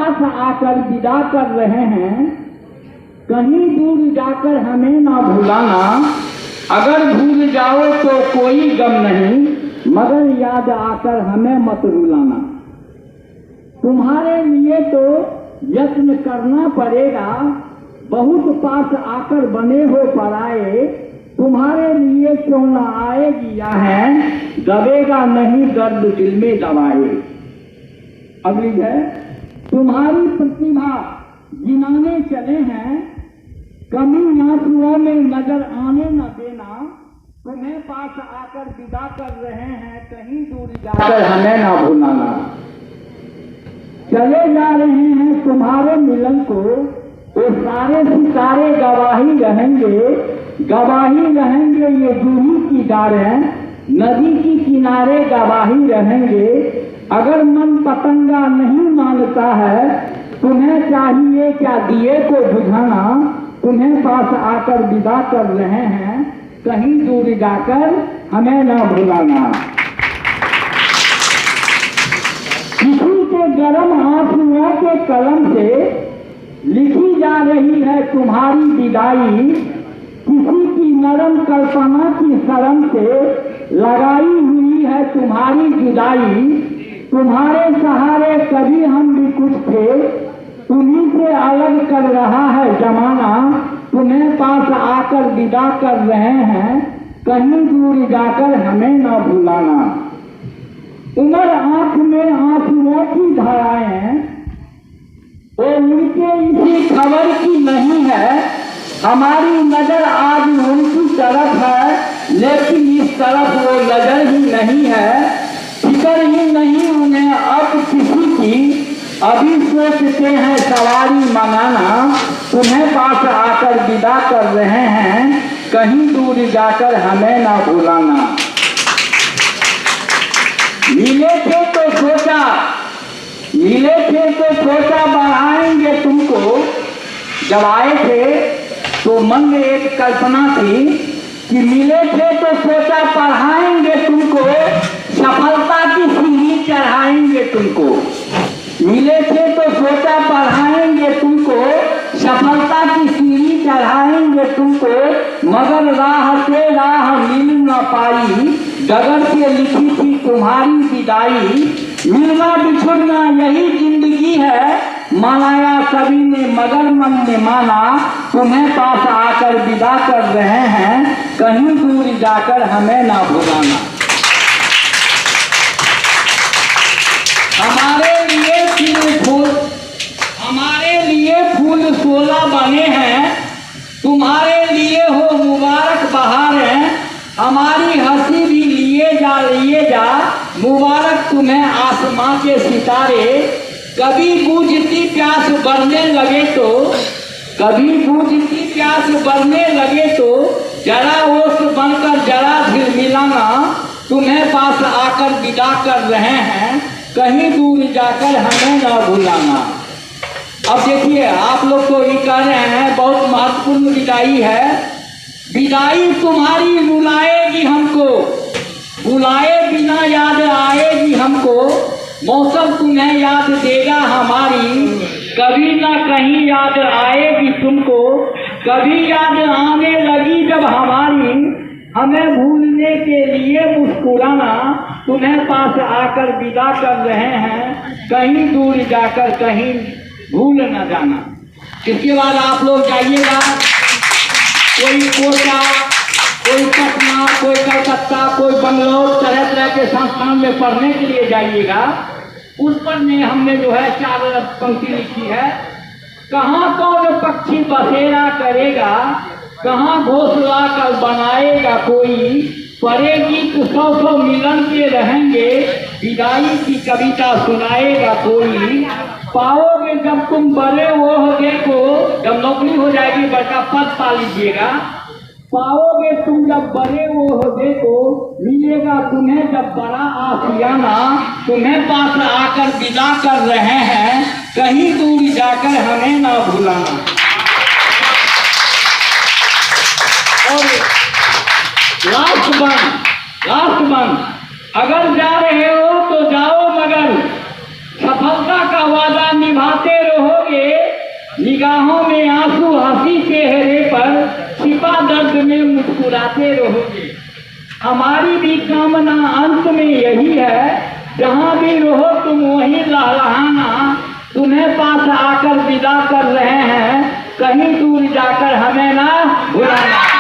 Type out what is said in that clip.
पास आकर विदा कर रहे हैं, कहीं दूर जाकर हमें ना भुलाना। अगर भूल जाओ तो कोई गम नहीं, मगर याद आकर हमें मत रुलाना। तुम्हारे लिए तो यत्न करना पड़ेगा, बहुत पास आकर बने हो पराए। तुम्हारे लिए क्यों न आएगी आहें, दबेगा नहीं दर्द दिल में दबाए। अगली है, तुम्हारी प्रतिभा गिनाने चले हैं, कमी आंसुओं में नजर आने न देना। तुम्हें पास आकर विदा कर रहे हैं, कहीं दूर जाकर हमें ना भुलाना। चले जा रहे हैं तुम्हारे मिलन को, वो सारे सितारे गवाही रहेंगे, गवाही रहेंगे ये जूही की डारें, नदी की किनारे गवाही रहेंगे। अगर मन पतंगा नहीं मानता है, तुम्हें चाहिए क्या दिए को बुझाना। तुम्हें पास आकर विदा कर रहे हैं, कहीं दूर जाकर हमें ना भुलाना। किसी के गर्म आंसुओं के कलम से लिखी जा रही है तुम्हारी विदाई। किसी की नरम कल्पना की शर्म से लगाई हुई है तुम्हारी जुदाई। तुम्हारे सहारे कभी हम भी कुछ थे, तुम्हीं से अलग कर रहा है जमाना। तुम्हें पास आकर विदा कर रहे हैं, कहीं दूर जाकर हमें ना भुलाना। उमर आंख में आंसुओं की धाराएं, वो उनके इसी खबर की नहीं है। हमारी नजर आज उनकी तरफ है, लेकिन इस तरफ वो नजर ही नहीं है। फिक्र ही नहीं उन्हें अब किसी की, अभी सोचते हैं सवारी मंगाना। तुम्हें पास आकर विदा कर रहे हैं, कहीं दूर जाकर हमें ना भुलाना। मिले थे तो सोचा, मिले थे तो सोचा बढ़ाएंगे तुमको। जब आए थे तो मन में एक कल्पना थी कि मिले थे तो सोचा पढ़ाएंगे तुमको, सफलता की सीढ़ी चढ़ाएंगे तुमको। मिले थे तो सोचा पढ़ाएंगे तुमको, सफलता की सीढ़ी चढ़ाएंगे तुमको। मगर राह से राह मिल न पाई, डगर से लिखी थी तुम्हारी विदाई। मिलना बिछुड़ना यही जिंदगी है, मनाया सभी ने मगर मन ने माना। तुम्हें पास आकर विदा कर रहे हैं, कहीं दूर जाकर हमें ना भुलाना। हमारे लिए फूल 16 बने हैं, तुम्हारे लिए हो मुबारक बहारें। हमारी हंसी भी लिए जा, मुबारक तुम्हें आसमां के सितारे। कभी बूझती प्यास बढ़ने लगे तो, कभी बूझती प्यास बढ़ने लगे तो, जरा ओस बनकर जरा दिल मिलाना। तुम्हें पास आकर विदा कर रहे हैं, कहीं दूर जाकर हमें ना भुलाना। अब देखिए, आप लोग तो ये कह रहे हैं बहुत महत्वपूर्ण विदाई है। विदाई तुम्हारी रुलाएगी हमको, बुलाए बिना याद आएगी हमको। मौसम तुम्हें याद देगा हमारी, कभी ना कहीं याद आएगी तुमको। कभी याद आने लगी जब हमारी, हमें भूलने के लिए मुस्कुराना। तुम्हें पास आकर विदा कर रहे हैं, कहीं दूर जाकर कहीं भूल न जाना। इसके बाद आप लोग जाइएगा, कोई कोटा, कोई पटना, कोई कलकत्ता, कोई बंगलौर, तरह तरह के संस्थान में पढ़ने के लिए जाइएगा। उस पर में हमने जो है 4 पंक्ति लिखी है। कहाँ कौन पक्षी बसेरा करेगा, कहाँ घोंसला कर बनाएगा कोई। पड़ेगी तो 100 मिलन के रहेंगे, विदाई की कविता सुनाएगा कोई। पाओगे जब तुम बड़े वो देखो, जब नौकरी हो जाएगी बड़का पद पा लीजिएगा। पाओगे तुम जब बड़े वो देखो, मिलेगा तुम्हें जब बड़ा आशियाना। तुम्हें पास आकर विदा कर रहे हैं, कहीं दूर जाकर हमें ना भुलाना। और लास्ट वन, अगर जा रहे हो तो जाओ, मगर सफलता का वादा निभाते निगाहों में आंसू, हंसी चेहरे पर, छिपा दर्द में मुस्कुराते रहोगे। हमारी भी कामना अंत में यही है, जहां भी रहो तुम वहीं लहलहाना। तुम्हें पास आकर विदा कर रहे हैं, कहीं दूर जाकर हमें ना भुलाना।